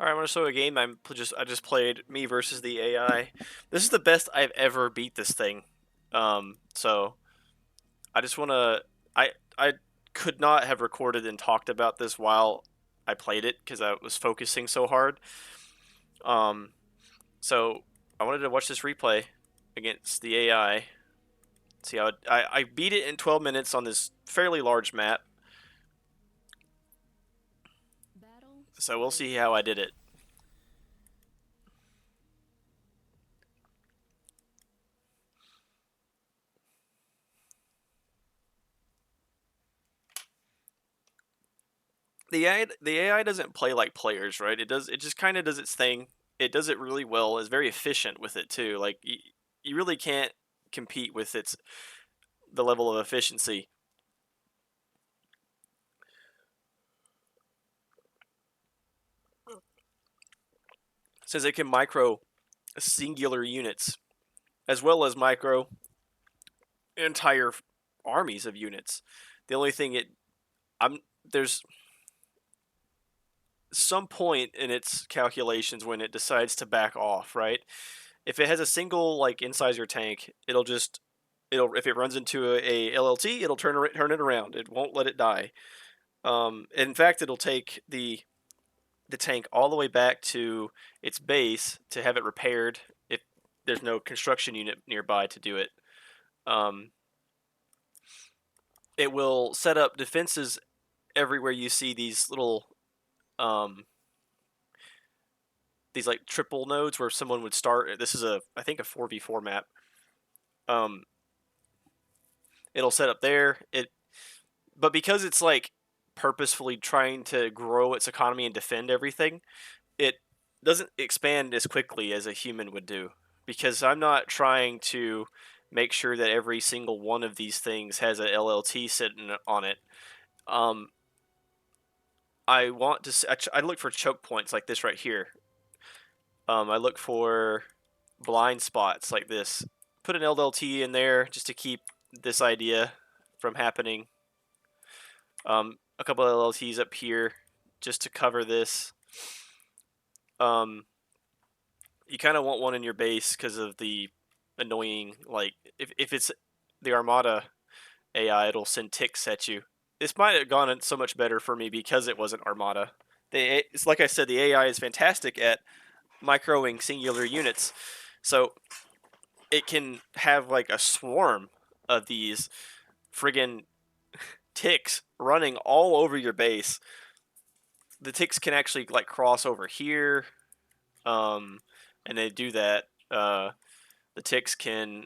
All right, I'm gonna show a game I just played me versus the AI. This is the best I've ever beat this thing. So I just wanna I could not have recorded and talked about this while I played it because I was focusing so hard. Um, so I wanted to watch this replay against the AI. See how I beat it in 12 minutes on this fairly large map. Battle So we'll see started. how I did it. The AI doesn't play like players, right? It just kind of does its thing. It does it really well. It's very efficient with it too. Like you really can't compete with the level of efficiency since it can micro singular units as well as micro entire armies of units. The only thing it I'm there's some point in its calculations when it decides to back off, right? If it has a single like incisor tank, it'll if it runs into a LLT, it'll turn it around. It won't let it die. In fact, it'll take the tank all the way back to its base to have it repaired if there's no construction unit nearby to do it. Um, it will set up defenses everywhere you see um, these like triple nodes where someone would start. This is a I think a 4v4 map. Um, it'll set up there. But because it's like purposefully trying to grow its economy and defend everything, it doesn't expand as quickly as a human would do. Because I'm not trying to make sure that every single one of these things has a LLT sitting on it. Um, I want to. I look for choke points like this right here. I look for blind spots like this. Put an LLT in there just to keep this idea from happening. A couple of LLTs up here just to cover this. Um, you kind of want one in your base because of the annoying, like, if it's the Armada AI, it'll send ticks at you. This might have gone so much better for me because it wasn't Armada. It's like I said, the AI is fantastic at microing singular units. So it can have like a swarm of these friggin' ticks running all over your base. The ticks can actually like cross over here, um, and they do that. The ticks can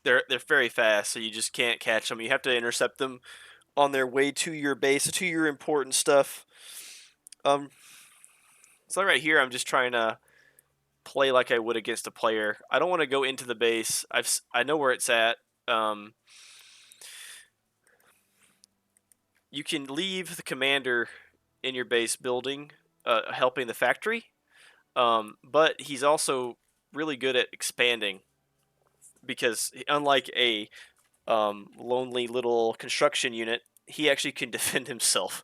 they're very fast, so you just can't catch them. You have to intercept them on their way to your base, to your important stuff. Um, so right here, I'm just trying to play like I would against a player. I don't want to go into the base. I know where it's at. Um, you can leave the commander in your base building, helping the factory. But he's also really good at expanding because unlike a lonely little construction unit, he actually can defend himself.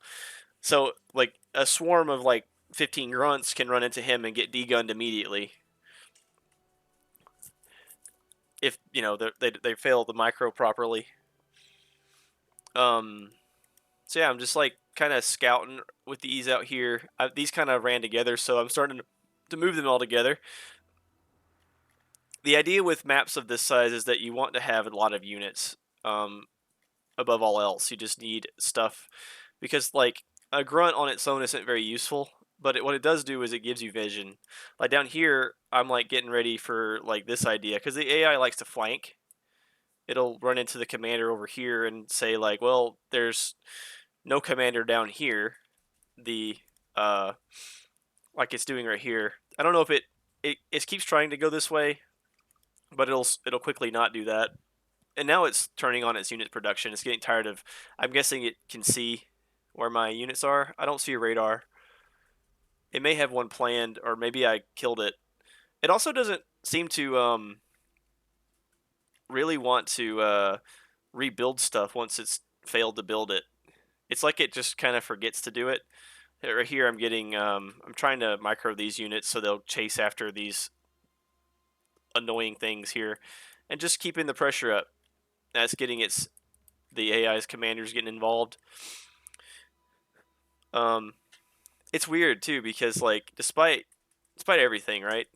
So like a swarm of like 15 grunts can run into him and get degunned immediately if they fail the micro properly. Um, so yeah, I'm just like kind of scouting with these out here. These kind of ran together, so I'm starting to move them all together. The idea with maps of this size is that you want to have a lot of units. Um, Above all else, you just need stuff because like a grunt on its own isn't very useful. But what it does do is it gives you vision. Like down here, I'm like getting ready for like this idea because the AI likes to flank. It'll run into the commander over here and say like, well, there's no commander down here. The uh, like it's doing right here. I don't know if it keeps trying to go this way, but it'll quickly not do that. And now it's turning on its unit production. It's getting tired of. I'm guessing it can see where my units are. I don't see a radar. It may have one planned, or maybe I killed it. It also doesn't seem to really want to rebuild stuff once it's failed to build it. It's like it just kind of forgets to do it. Right here, I'm getting. I'm trying to micro these units so they'll chase after these annoying things here, and just keeping the pressure up. That's getting the AI's commanders getting involved. Um, it's weird too because like despite everything, right?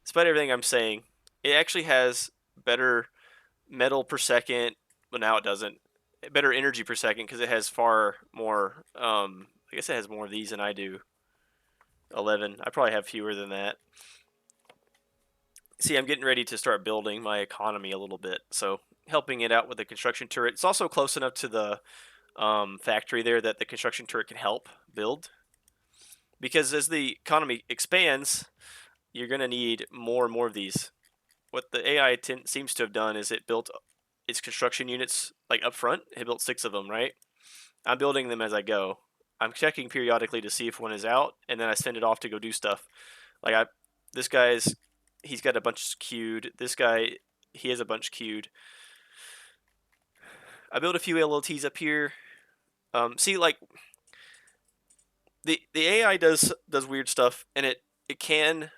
Despite everything I'm saying, it actually has better metal per second. Well, now it doesn't. Better energy per second because it has far more. I guess it has more of these than I do. 11. I probably have fewer than that. See, I'm getting ready to start building my economy a little bit, so helping it out with the construction turret. It's also close enough to the factory there that the construction turret can help build. Because as the economy expands, you're going to need more and more of these. What the AI seems to have done is it built its construction units like up front. It built 6 of them, right? I'm building them as I go. I'm checking periodically to see if one is out, and then I send it off to go do stuff. Like this guy's, he's got a bunch queued. This guy, he has a bunch queued. I built a few LLTs up here. See, like the AI does weird stuff, and it can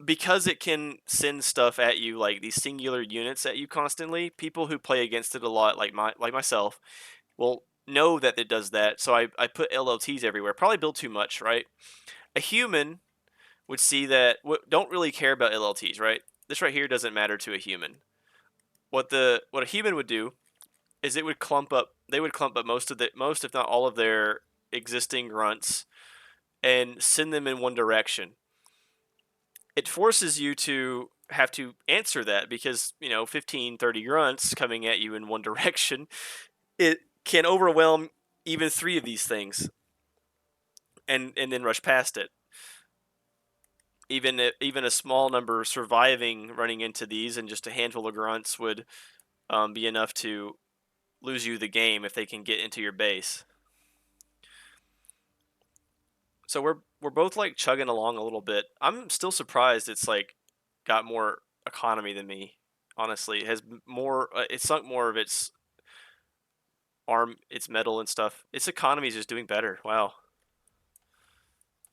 because it can send stuff at you like these singular units at you constantly. People who play against it a lot, like myself, will know that it does that. So I put LLTs everywhere. Probably build too much, right? A human would see that don't really care about LLTs, right? This right here doesn't matter to a human. What a human would do is it would clump up. They would clump up most if not all of their existing grunts and send them in one direction. It forces you to have to answer that because 15, 30 grunts coming at you in one direction, it can overwhelm even 3 of these things and then rush past it. Even a small number surviving running into these and just a handful of grunts would be enough to lose you the game if they can get into your base. So we're both like chugging along a little bit. I'm still surprised it's like got more economy than me. Honestly, it has more. It's sunk more of its metal and stuff. Its economy is just doing better. Wow.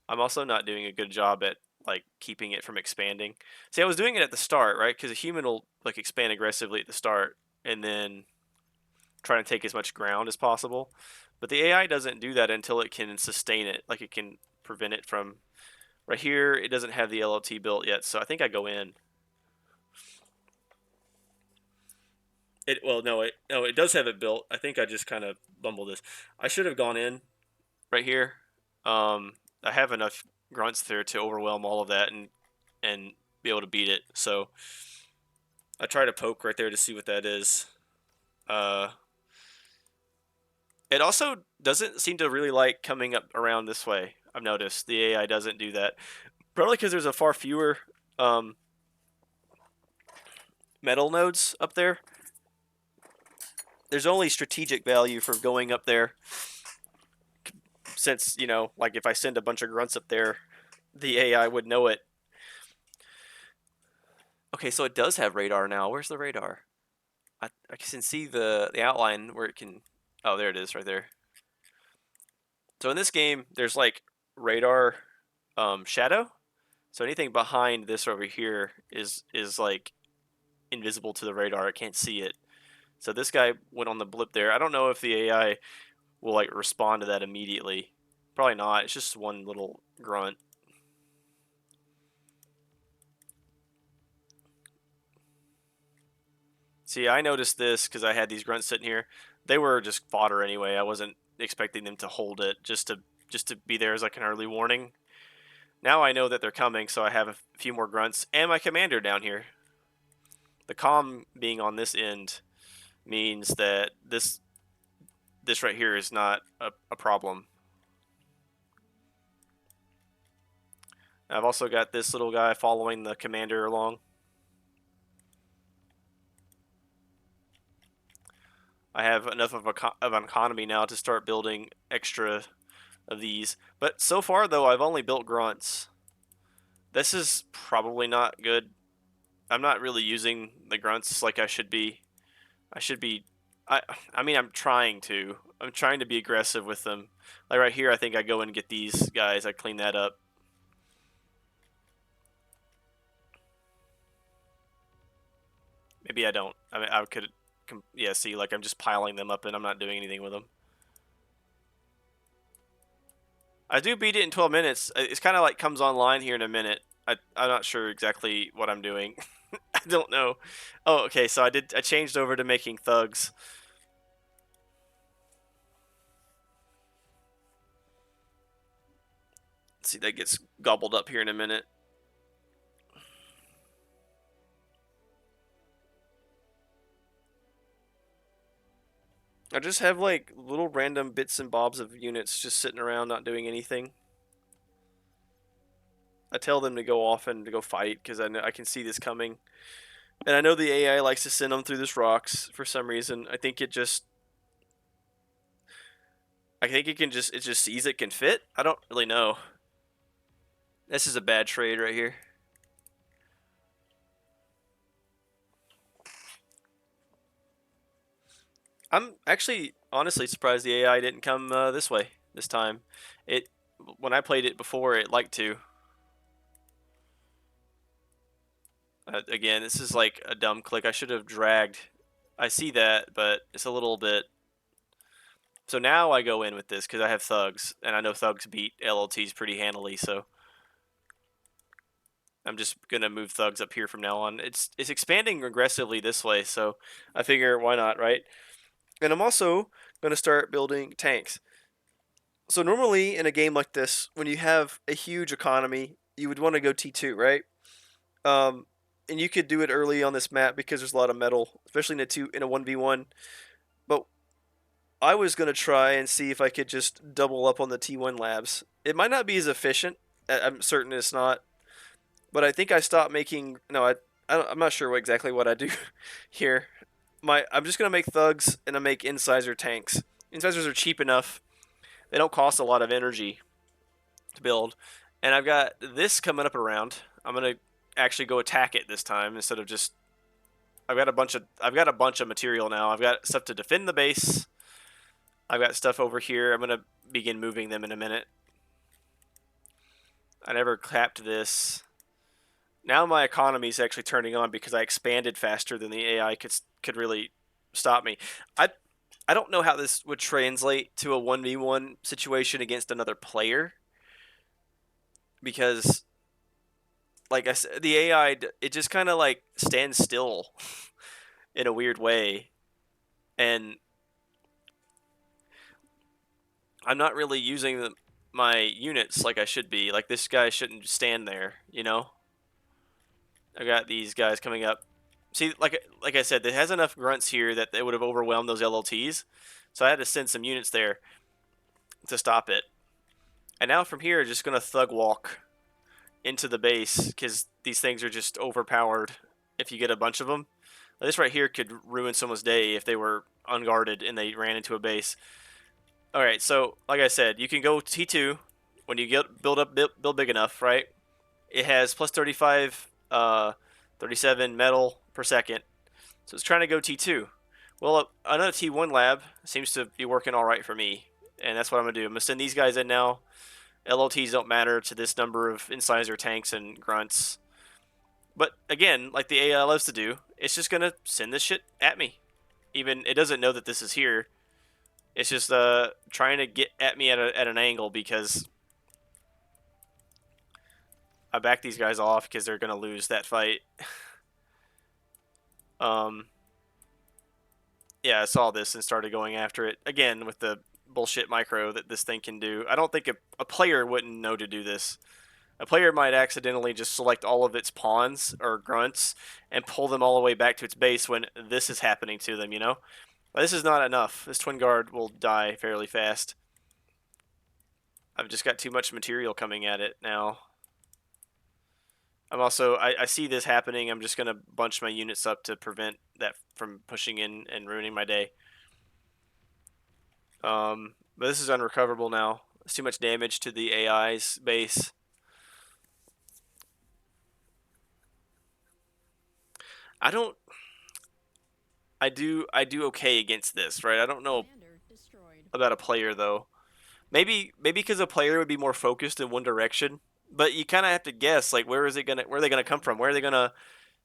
I'm also not doing a good job at like keeping it from expanding. See, I was doing it at the start, right? Because a human will like expand aggressively at the start and then try to take as much ground as possible. But the AI doesn't do that until it can sustain it. Like it can prevent it from. Right here, it doesn't have the LLT built yet, so I think I go in. It does have it built. I think I just kind of bumbled this. I should have gone in right here. I have enough grunts there to overwhelm all of that and be able to beat it. So I try to poke right there to see what that is. Uh, it also doesn't seem to really like coming up around this way. I've noticed the AI doesn't do that. Probably because there's a far fewer metal nodes up there. There's only strategic value for going up there since, like if I send a bunch of grunts up there, the AI would know it. Okay, so it does have radar now. Where's the radar? I can see the outline where it can. Oh, there it is, right there. So in this game, there's like radar shadow. So anything behind this over here is like invisible to the radar. It can't see it. So this guy went on the blip there. I don't know if the AI will like respond to that immediately. Probably not. It's just one little grunt. See, I noticed this because I had these grunts sitting here. They were just fodder anyway. I wasn't expecting them to hold it just to be there as like an early warning. Now I know that they're coming, so I have a few more grunts and my commander down here. The comm being on this end means that this right here is not a problem. I've also got this little guy following the commander along. I have enough of an economy now to start building extra of these. But so far, though, I've only built grunts. This is probably not good. I'm not really using the grunts like I should be. I should be. I mean, I'm trying to. I'm trying to be aggressive with them. Like right here, I think I go and get these guys. I clean that up. Maybe I don't. I mean, I could, yeah. See, like I'm just piling them up, and I'm not doing anything with them. I do beat it in 12 minutes. It's kind of like comes online here in a minute. I'm not sure exactly what I'm doing. I don't know. Oh, okay. So I changed over to making thugs. Let's see, that gets gobbled up here in a minute. I just have like little random bits and bobs of units just sitting around not doing anything. I tell them to go off and to go fight because I can see this coming. And I know the AI likes to send them through this rocks for some reason. I think it just sees it can fit. I don't really know. This is a bad trade right here. I'm actually honestly surprised the AI didn't come this way this time. It when I played it before, it liked to. Again, this is like a dumb click. I should have dragged. I see that, but it's a little bit. So now I go in with this because I have thugs, and I know thugs beat LLTs pretty handily. So I'm just gonna move thugs up here from now on. It's expanding aggressively this way, so I figure why not, right? And I'm also gonna start building tanks. So normally in a game like this, when you have a huge economy, you would want to go T2, right? Um, and you could do it early on this map because there's a lot of metal, especially in a 1v1. But I was gonna try and see if I could just double up on the T1 labs. It might not be as efficient. I'm certain it's not, but I think I stopped making. No, I'm not sure exactly what I do here. I'm just gonna make thugs and I make incisor tanks. Incisors are cheap enough. They don't cost a lot of energy to build, and I've got this coming up around. I'm gonna actually go attack it this time instead of just. I've got a bunch of material now. I've got stuff to defend the base. I've got stuff over here. I'm gonna begin moving them in a minute. I never capped this. Now my economy is actually turning on because I expanded faster than the AI could really stop me. I I don't know how this would translate to a 1v1 situation against another player because like I said, the AI it just kind of like stands still in a weird way, and I'm not really using my units like I should be. Like this guy shouldn't stand there, you know. I got these guys coming up. See, like I said, it has enough grunts here that they would have overwhelmed those LLTs, so I had to send some units there to stop it. And now from here, just gonna thug walk into the base because these things are just overpowered. If you get a bunch of them, this right here could ruin someone's day if they were unguarded and they ran into a base. All right, so like I said, you can go T2 when you get build big enough, right? It has plus 35, 37 metal per second, so it's trying to go T2. Well, another T1 lab seems to be working all right for me, and that's what I'm gonna do. I'm gonna send these guys in now. LLTs don't matter to this number of incisor tanks and grunts. But again, like the AI loves to do, it's just gonna send this shit at me. Even it doesn't know that this is here. It's just trying to get at me at an angle because I back these guys off because they're gonna lose that fight. um, yeah, I saw this and started going after it again with the bullshit micro that this thing can do. I don't think a player wouldn't know to do this. A player might accidentally just select all of its pawns or grunts and pull them all the way back to its base when this is happening to them, you know? But this is not enough. This twin guard will die fairly fast. I've just got too much material coming at it now. I see this happening. I'm just going to bunch my units up to prevent that from pushing in and ruining my day. But this is unrecoverable now. It's too much damage to the AI's base. I don't. I do okay against this, right? I don't know about a player though. Maybe because a player would be more focused in one direction, but you kind of have to guess like where are they gonna come from? Where are they gonna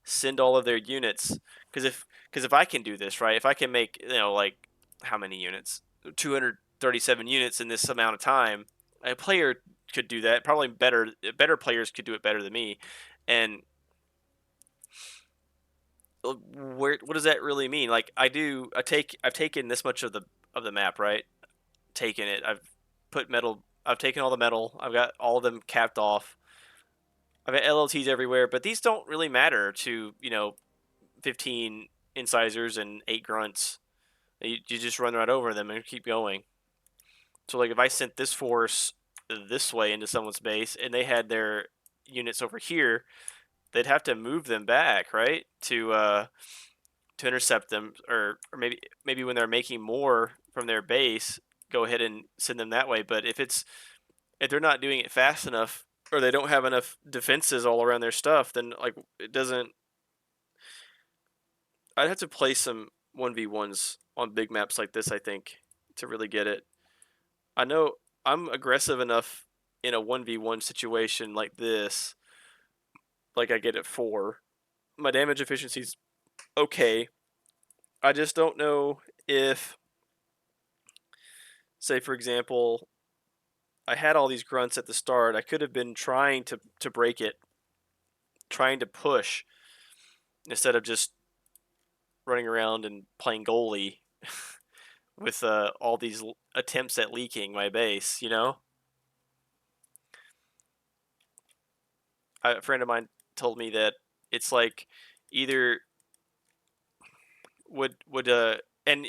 send all of their units? Because if I can do this right, if I can make like how many units? 237 units in this amount of time. A player could do that. Probably better players could do it better than me. And what does that really mean? Like I've taken this much of the map, right? Taken it. I've taken all the metal. I've got all of them capped off. I've got LLTs everywhere, but these don't really matter to 15 incisors and 8 grunts. You just run right over them and keep going. So like if I sent this force this way into someone's base and they had their units over here, they'd have to move them back, right? To intercept them, or maybe when they're making more from their base, go ahead and send them that way. But if they're not doing it fast enough, or they don't have enough defenses all around their stuff, then like it doesn't. I'd have to play some 1v1s on big maps like this, I think, to really get it. I know I'm aggressive enough in a 1v1 situation like this, like I get at 4. My damage efficiency's okay. I just don't know if, say for example, I had all these grunts at the start. I could have been trying to break it, trying to push instead of just running around and playing goalie with all these attempts at leaking my base. A friend of mine told me that it's like either would and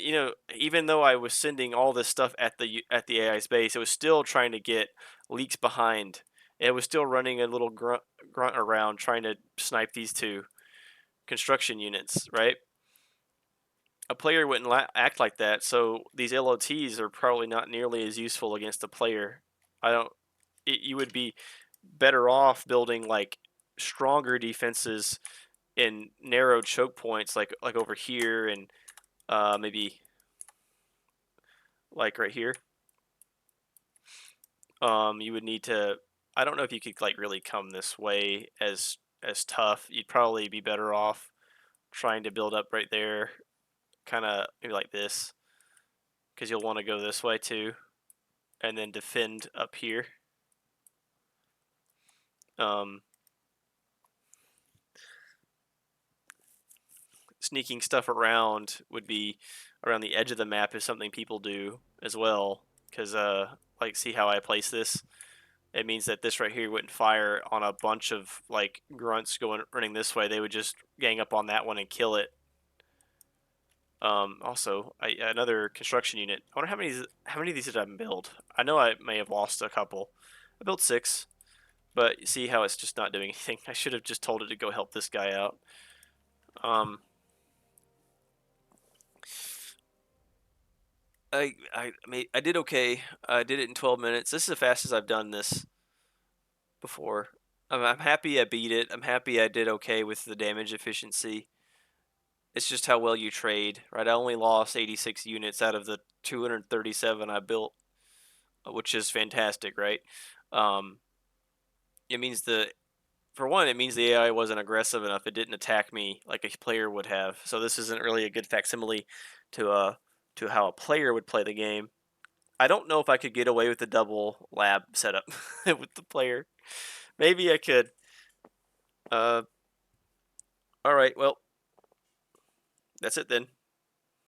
even though I was sending all this stuff at the AI's base, it was still trying to get leaks behind. It was still running a little grunt around trying to snipe these two construction units, right? A player wouldn't act like that, so these LOTs are probably not nearly as useful against a player. I don't. You would be better off building like stronger defenses in narrow choke points, like over here and maybe like right here. You would need to. I don't know if you could like really come this way as tough. You'd probably be better off trying to build up right there, kind of maybe like this, because you'll want to go this way too, and then defend up here. Um, Sneaking stuff around would be around the edge of the map is something people do as well, because like see how I place this. It means that this right here wouldn't fire on a bunch of like grunts running this way. They would just gang up on that one and kill it. Also, another construction unit. I wonder how many of these did I build? I know I may have lost a couple. I built 6, but you see how it's just not doing anything. I should have just told it to go help this guy out. Um, I did okay. I did it in 12 minutes. This is the fastest I've done this before. I'm happy I beat it. I'm happy I did okay with the damage efficiency. It's just how well you trade, right? I only lost 86 units out of the 237 I built, which is fantastic, right? Um, it means for one, it means the AI wasn't aggressive enough. It didn't attack me like a player would have. So this isn't really a good facsimile to how a player would play the game. I don't know if I could get away with the double lab setup with the player. Maybe I could. Uh, all right. Well, that's it then.